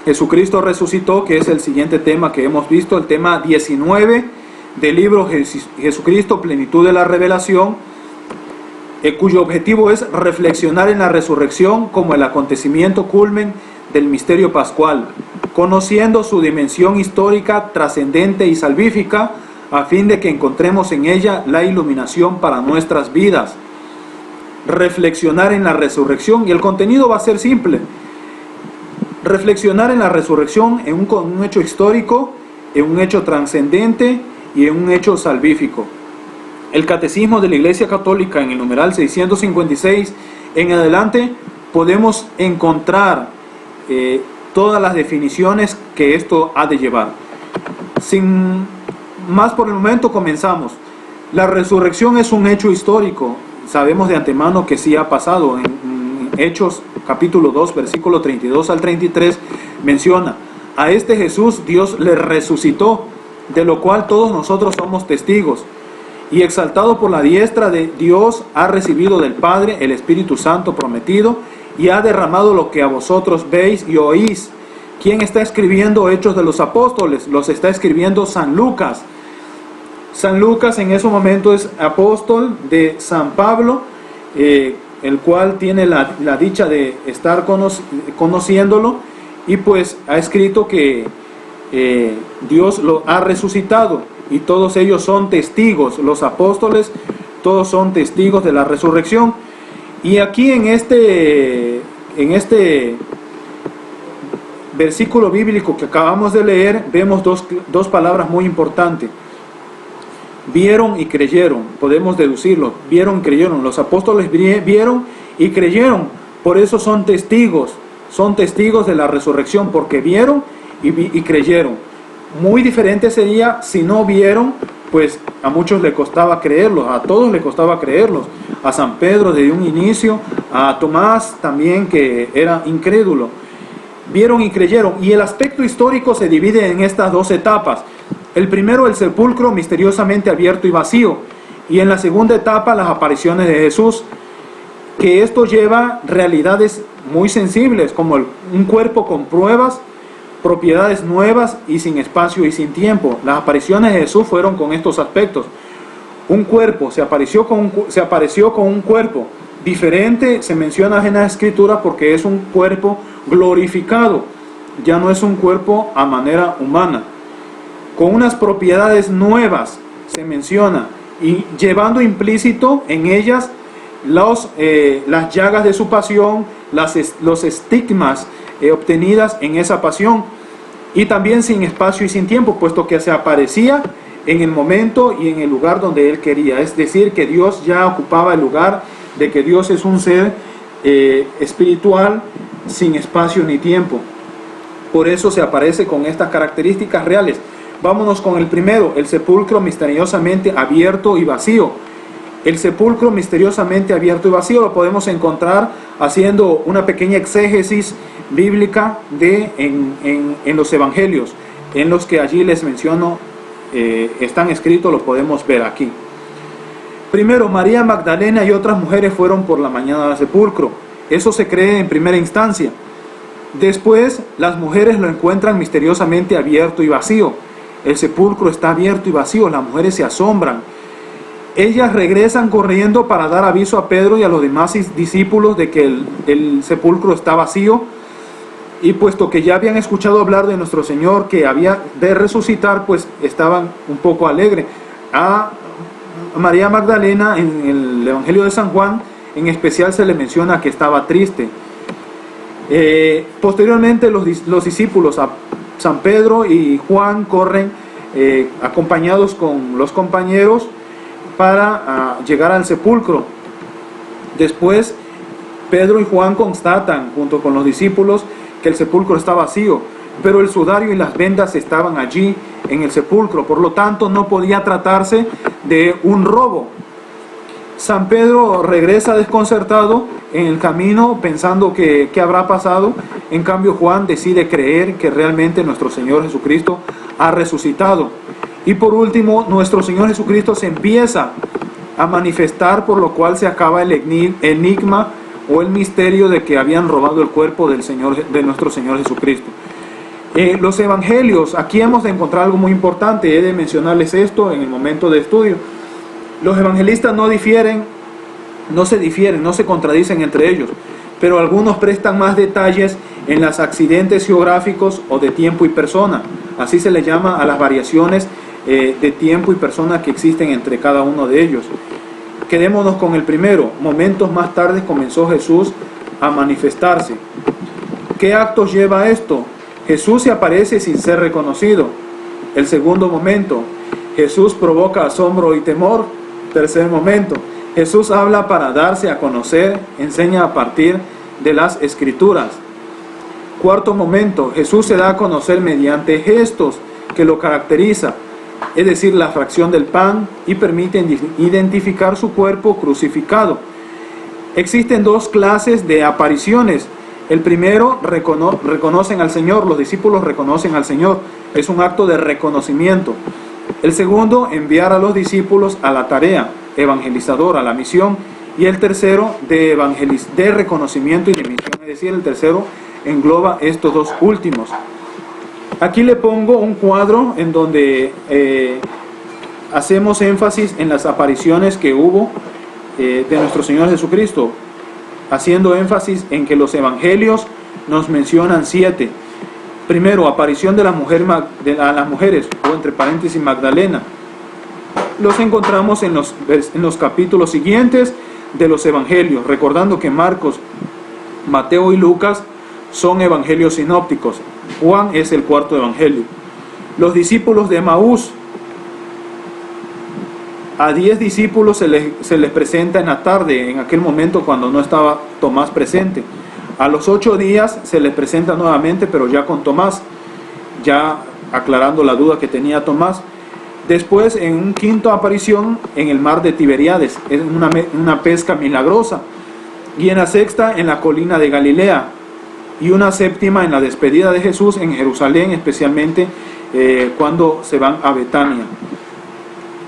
Jesucristo resucitó, que es el siguiente tema que hemos visto, el tema 19 del libro Jesucristo, plenitud de la revelación, cuyo objetivo es reflexionar en la resurrección como el acontecimiento culmen del misterio pascual, conociendo su dimensión histórica, trascendente y salvífica, a fin de que encontremos en ella la iluminación para nuestras vidas. Reflexionar en la resurrección, y el contenido va a ser simple: reflexionar en la resurrección en un hecho histórico, en un hecho trascendente y en un hecho salvífico. El Catecismo de la Iglesia Católica, en el numeral 656 en adelante, podemos encontrar todas las definiciones que esto ha de llevar. Sin más por el momento, comenzamos. La resurrección es un hecho histórico. Sabemos de antemano que sí ha pasado. En Hechos capítulo 2, versículo 32 al 33, menciona: a este Jesús Dios le resucitó, de lo cual todos nosotros somos testigos. Y exaltado por la diestra de Dios, ha recibido del Padre el Espíritu Santo prometido, y ha derramado lo que a vosotros veis y oís. ¿Quién está escribiendo Hechos de los Apóstoles? Los está escribiendo San Lucas. San Lucas en ese momento es apóstol de San Pablo, el cual tiene la dicha de estar conociéndolo, y pues ha escrito que Dios lo ha resucitado, y todos ellos son testigos. Los apóstoles todos son testigos de la resurrección. Y aquí en este versículo bíblico que acabamos de leer, vemos dos palabras muy importantes: vieron y creyeron. Podemos deducirlo: vieron y creyeron. Los apóstoles vieron y creyeron, por eso son testigos de la resurrección, porque vieron y creyeron. Muy diferente sería si no vieron, pues a muchos les costaba creerlos, a todos les costaba creerlos, a San Pedro desde un inicio, a Tomás también, que era incrédulo. Vieron y creyeron, y el aspecto histórico se divide en estas dos etapas. El primero, el sepulcro misteriosamente abierto y vacío, y en la segunda etapa, las apariciones de Jesús, que esto lleva realidades muy sensibles, como un cuerpo con pruebas, propiedades nuevas y sin espacio y sin tiempo. Las apariciones de Jesús fueron con estos aspectos. Un cuerpo, se apareció con un cuerpo diferente, se menciona en la Escritura, porque es un cuerpo glorificado, ya no es un cuerpo a manera humana. Con unas propiedades nuevas, se menciona, y llevando implícito en ellas las llagas de su pasión, los estigmas obtenidas en esa pasión, y también sin espacio y sin tiempo, puesto que se aparecía en el momento y en el lugar donde Él quería. Es decir, que Dios ya ocupaba el lugar, de que Dios es un ser espiritual sin espacio ni tiempo. Por eso se aparece con estas características reales. Vámonos con el primero: el sepulcro misteriosamente abierto y vacío. El sepulcro misteriosamente abierto y vacío lo podemos encontrar haciendo una pequeña exégesis bíblica en los evangelios, en los que allí les menciono, están escritos, lo podemos ver aquí. Primero, María Magdalena y otras mujeres fueron por la mañana al sepulcro. Eso se cree en primera instancia. Después, las mujeres lo encuentran misteriosamente abierto y vacío. El sepulcro está abierto y vacío. Las mujeres se asombran. Ellas regresan corriendo para dar aviso a Pedro y a los demás discípulos de que el sepulcro está vacío, y puesto que ya habían escuchado hablar de nuestro Señor, que había de resucitar, pues estaban un poco alegres. A María Magdalena, en el Evangelio de San Juan, en especial se le menciona que estaba triste. Posteriormente los discípulos, a San Pedro y Juan, corren acompañados con los compañeros para llegar al sepulcro. Después Pedro y Juan constatan junto con los discípulos que el sepulcro está vacío, pero el sudario y las vendas estaban allí en el sepulcro, por lo tanto no podía tratarse de un robo. San Pedro regresa desconcertado en el camino, pensando que qué habrá pasado. En cambio, Juan decide creer que realmente nuestro Señor Jesucristo ha resucitado. Y por último, nuestro Señor Jesucristo se empieza a manifestar, por lo cual se acaba el enigma o el misterio de que habían robado el cuerpo de nuestro Señor Jesucristo. Los evangelios, aquí hemos de encontrar algo muy importante, he de mencionarles esto en el momento de estudio. Los evangelistas no se contradicen entre ellos, pero algunos prestan más detalles en los accidentes geográficos o de tiempo y persona. Así se le llama a las variaciones de tiempo y persona que existen entre cada uno de ellos. Quedémonos con el primero. Momentos más tarde comenzó Jesús a manifestarse. ¿Qué actos lleva esto? Jesús se aparece sin ser reconocido. El segundo momento, Jesús provoca asombro y temor. Tercer momento, Jesús habla para darse a conocer, enseña a partir de las Escrituras. Cuarto momento, Jesús se da a conocer mediante gestos que lo caracteriza, es decir, la fracción del pan, y permiten identificar su cuerpo crucificado. Existen dos clases de apariciones. El primero, reconocen al Señor, los discípulos reconocen al Señor, es un acto de reconocimiento. El segundo, enviar a los discípulos a la tarea evangelizadora, a la misión. Y el tercero, de reconocimiento y de misión, es decir, el tercero engloba estos dos últimos. Aquí le pongo un cuadro en donde hacemos énfasis en las apariciones que hubo de nuestro Señor Jesucristo, haciendo énfasis en que los evangelios nos mencionan 7. Primero, aparición de la mujer, a las mujeres, o entre paréntesis Magdalena. Los encontramos en los capítulos siguientes de los evangelios, recordando que Marcos, Mateo y Lucas son evangelios sinópticos. Juan es el cuarto evangelio. Los discípulos de Emaús, a 10 discípulos se les presenta en la tarde, en aquel momento cuando no estaba Tomás presente. A los 8 días se les presenta nuevamente, pero ya con Tomás, ya aclarando la duda que tenía Tomás. Después, en una quinta aparición en el mar de Tiberíades, es una pesca milagrosa. Y en la sexta, en la colina de Galilea. Y una séptima en la despedida de Jesús en Jerusalén, especialmente cuando se van a Betania.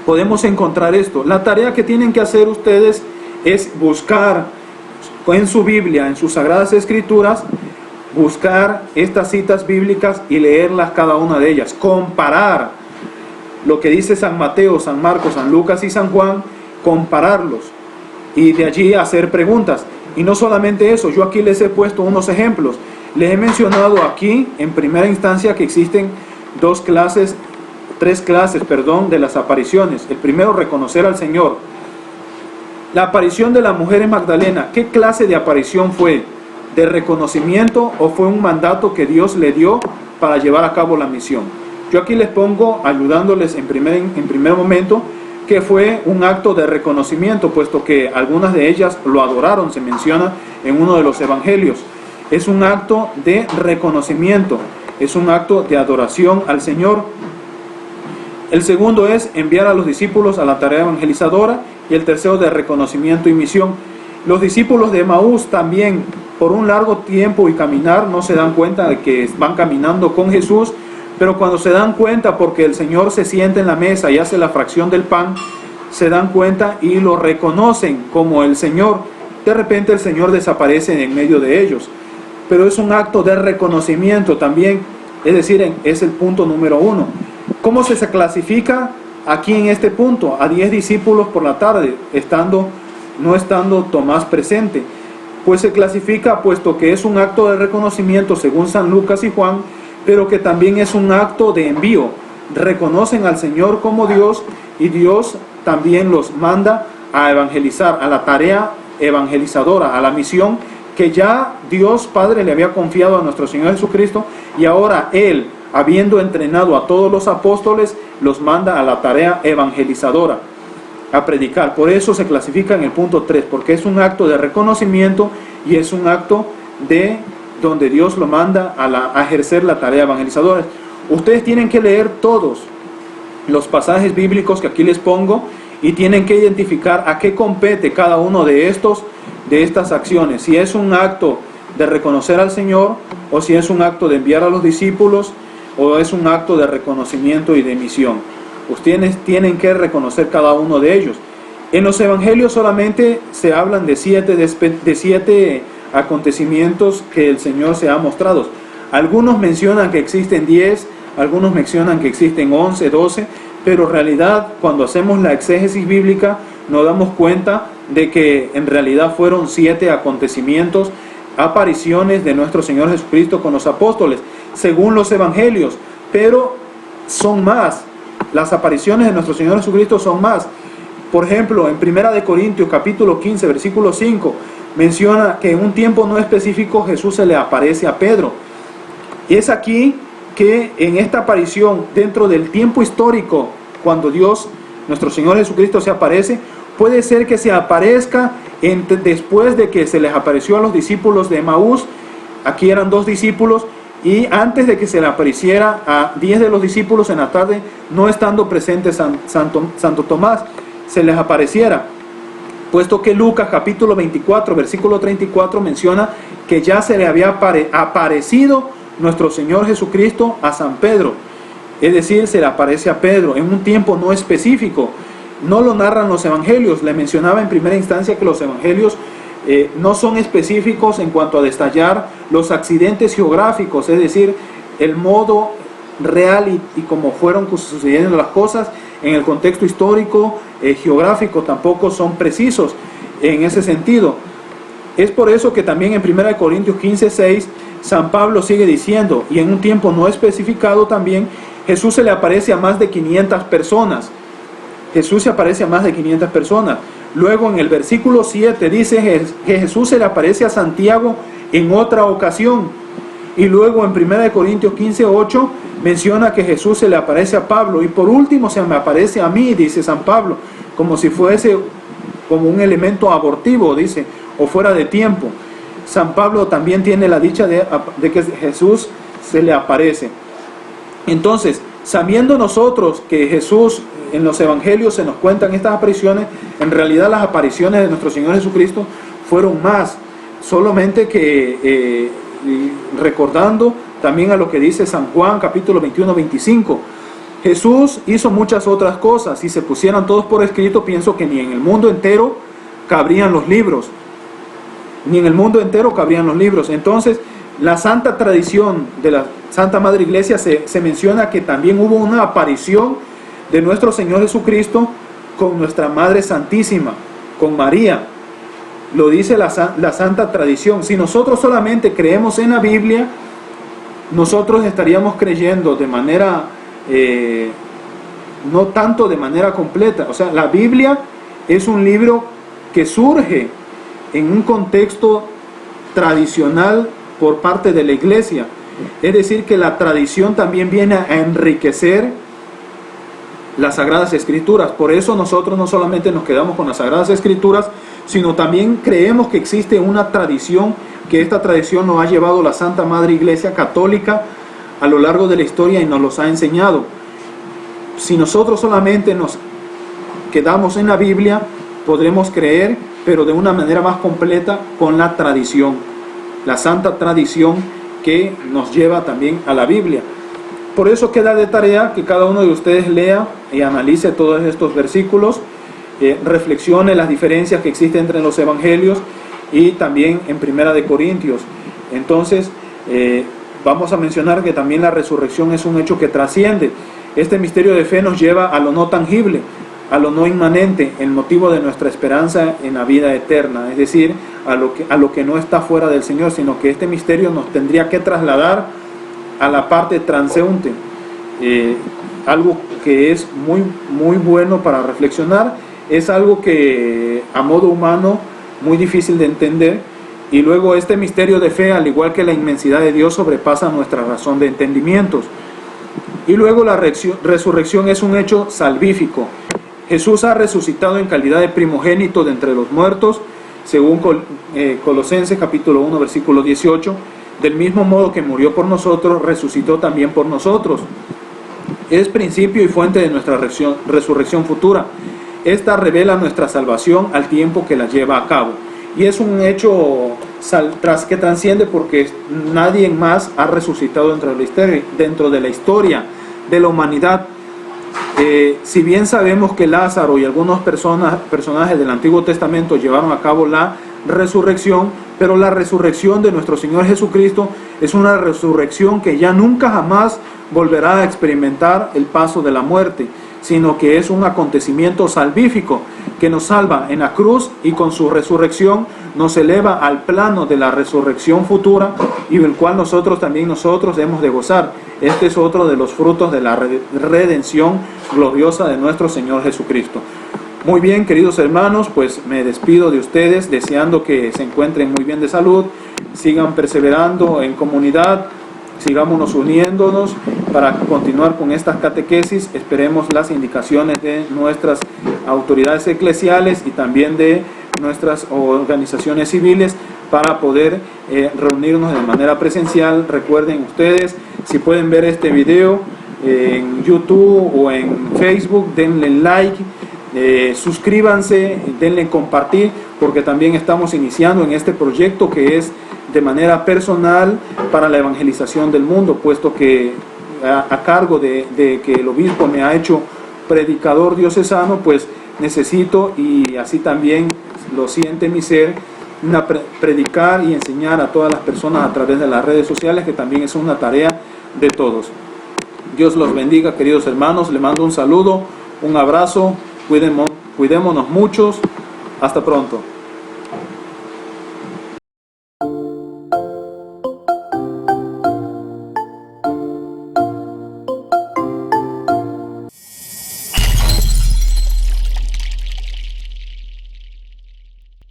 Podemos encontrar esto. La tarea que tienen que hacer ustedes es buscar en su Biblia, en sus Sagradas Escrituras, buscar estas citas bíblicas y leerlas cada una de ellas. Comparar lo que dice San Mateo, San Marcos, San Lucas y San Juan, compararlos. Y de allí hacer preguntas. Y no solamente eso, yo aquí les he puesto unos ejemplos. Les he mencionado aquí, en primera instancia, que existen tres clases de las apariciones. El primero, reconocer al Señor. La aparición de la mujer en Magdalena, ¿qué clase de aparición fue? ¿De reconocimiento o fue un mandato que Dios le dio para llevar a cabo la misión? Yo aquí les pongo, ayudándoles en primer momento, que fue un acto de reconocimiento, puesto que algunas de ellas lo adoraron, se menciona en uno de los evangelios. Es un acto de reconocimiento, es un acto de adoración al Señor. El segundo es enviar a los discípulos a la tarea evangelizadora, y el tercero de reconocimiento y misión. Los discípulos de Emaús también, por un largo tiempo y caminar, no se dan cuenta de que van caminando con Jesús, pero cuando se dan cuenta, porque el Señor se sienta en la mesa y hace la fracción del pan, se dan cuenta y lo reconocen como el Señor. De repente el Señor desaparece en medio de ellos, pero es un acto de reconocimiento también, es decir, es el punto número 1. ¿Cómo se clasifica aquí en este punto? A 10 discípulos por la tarde, no estando Tomás presente. Pues se clasifica, puesto que es un acto de reconocimiento según San Lucas y Juan, pero que también es un acto de envío. Reconocen al Señor como Dios, y Dios también los manda a evangelizar, a la tarea evangelizadora, a la misión que ya Dios Padre le había confiado a nuestro Señor Jesucristo, y ahora Él, habiendo entrenado a todos los apóstoles, los manda a la tarea evangelizadora, a predicar. Por eso se clasifica en el punto 3, porque es un acto de reconocimiento y es un acto de donde Dios lo manda a ejercer la tarea evangelizadora. Ustedes tienen que leer todos los pasajes bíblicos que aquí les pongo y tienen que identificar a qué compete cada uno de estas acciones. Si es un acto de reconocer al Señor, o si es un acto de enviar a los discípulos, o es un acto de reconocimiento y de misión. Ustedes tienen que reconocer cada uno de ellos. En los evangelios solamente se hablan de siete acontecimientos que el Señor se ha mostrado. Algunos mencionan que existen 10, algunos mencionan que existen 11, 12, pero en realidad cuando hacemos la exégesis bíblica nos damos cuenta de que en realidad fueron 7 acontecimientos, apariciones de nuestro Señor Jesucristo con los apóstoles, según los evangelios, pero son más. Las apariciones de nuestro Señor Jesucristo son más. Por ejemplo, en 1 Corintios capítulo 15, versículo 5, menciona que en un tiempo no específico Jesús se le aparece a Pedro. Y es aquí que en esta aparición, dentro del tiempo histórico, cuando Dios, nuestro Señor Jesucristo, se aparece, puede ser que se aparezca después de que se les apareció a los discípulos de Emaús. Aquí eran 2 discípulos, y antes de que se le apareciera a 10 de los discípulos en la tarde, no estando presente Santo Tomás, se les apareciera, puesto que Lucas capítulo 24, versículo 34 menciona que ya se le había aparecido nuestro Señor Jesucristo a San Pedro, es decir, se le aparece a Pedro en un tiempo no específico. No lo narran los evangelios. Le mencionaba en primera instancia que los evangelios no son específicos en cuanto a detallar los accidentes geográficos, es decir, el modo real y cómo fueron sucediendo las cosas en el contexto histórico, geográfico, tampoco son precisos en ese sentido. Es por eso que también en 1 Corintios 15, 6, San Pablo sigue diciendo, y en un tiempo no especificado también, Jesús se le aparece a más de 500 personas. Jesús se aparece a más de 500 personas. Luego en el versículo 7 dice que Jesús se le aparece a Santiago en otra ocasión. Y luego en 1 Corintios 15, 8 menciona que Jesús se le aparece a Pablo. Y por último se me aparece a mí, dice San Pablo, como si fuese como un elemento abortivo, dice, o fuera de tiempo. San Pablo también tiene la dicha de que Jesús se le aparece. Entonces, sabiendo nosotros que Jesús en los evangelios se nos cuentan estas apariciones, en realidad las apariciones de nuestro Señor Jesucristo fueron más, solamente que recordando también a lo que dice San Juan capítulo 21, 25. Jesús hizo muchas otras cosas. Si se pusieran todos por escrito, pienso que ni en el mundo entero cabrían los libros. Ni en el mundo entero cabrían los libros. Entonces, la santa tradición de la Santa Madre Iglesia se menciona que también hubo una aparición de nuestro Señor Jesucristo con nuestra Madre Santísima, con María. Lo dice la santa tradición. Si nosotros solamente creemos en la Biblia, nosotros estaríamos creyendo de manera, no tanto de manera completa. O sea, la Biblia es un libro que surge en un contexto tradicional por parte de la Iglesia. Es decir, que la tradición también viene a enriquecer las Sagradas Escrituras. Por eso nosotros no solamente nos quedamos con las Sagradas Escrituras, sino también creemos que existe una tradición, que esta tradición nos ha llevado la Santa Madre Iglesia Católica a lo largo de la historia y nos los ha enseñado. Si nosotros solamente nos quedamos en la Biblia, podremos creer, pero de una manera más completa, con la tradición, la santa tradición que nos lleva también a la Biblia. Por eso queda de tarea que cada uno de ustedes lea y analice todos estos versículos, reflexione las diferencias que existen entre los evangelios y también en 1 Corintios. Entonces, vamos a mencionar que también la resurrección es un hecho que trasciende. Este misterio de fe nos lleva a lo no tangible, a lo no inmanente, el motivo de nuestra esperanza en la vida eterna, es decir, a lo que no está fuera del Señor, sino que este misterio nos tendría que trasladar a la parte transeúnte, algo que es muy, muy bueno para reflexionar, es algo que a modo humano muy difícil de entender, y luego este misterio de fe, al igual que la inmensidad de Dios, sobrepasa nuestra razón de entendimientos. Y luego la resurrección es un hecho salvífico. Jesús ha resucitado en calidad de primogénito de entre los muertos, según Colosenses capítulo 1, versículo 18, del mismo modo que murió por nosotros, resucitó también por nosotros. Es principio y fuente de nuestra resurrección futura. Esta revela nuestra salvación al tiempo que la lleva a cabo. Y es un hecho que trasciende porque nadie más ha resucitado dentro de la historia de la humanidad. Si bien sabemos que Lázaro y algunos personajes del Antiguo Testamento llevaron a cabo la resurrección, Pero la resurrección de nuestro Señor Jesucristo es una resurrección que ya nunca jamás volverá a experimentar el paso de la muerte, sino que es un acontecimiento salvífico que nos salva en la cruz y con su resurrección nos eleva al plano de la resurrección futura y del cual nosotros hemos de gozar. Este es otro de los frutos de la redención gloriosa de nuestro Señor Jesucristo. Muy bien, queridos hermanos, pues me despido de ustedes deseando que se encuentren muy bien de salud, sigan perseverando en comunidad, sigámonos uniéndonos para continuar con estas catequesis. Esperemos las indicaciones de nuestras autoridades eclesiales y también de nuestras organizaciones civiles para poder reunirnos de manera presencial. Recuerden ustedes, si pueden ver este video en YouTube o en Facebook, denle like, suscríbanse, denle compartir, porque también estamos iniciando en este proyecto que es de manera personal para la evangelización del mundo, puesto que a cargo de que el obispo me ha hecho predicador diocesano, pues necesito, y así también lo siente mi ser, predicar y enseñar a todas las personas a través de las redes sociales, que también es una tarea de todos. Dios los bendiga, queridos hermanos, le mando un saludo, un abrazo, cuidémonos muchos, hasta pronto.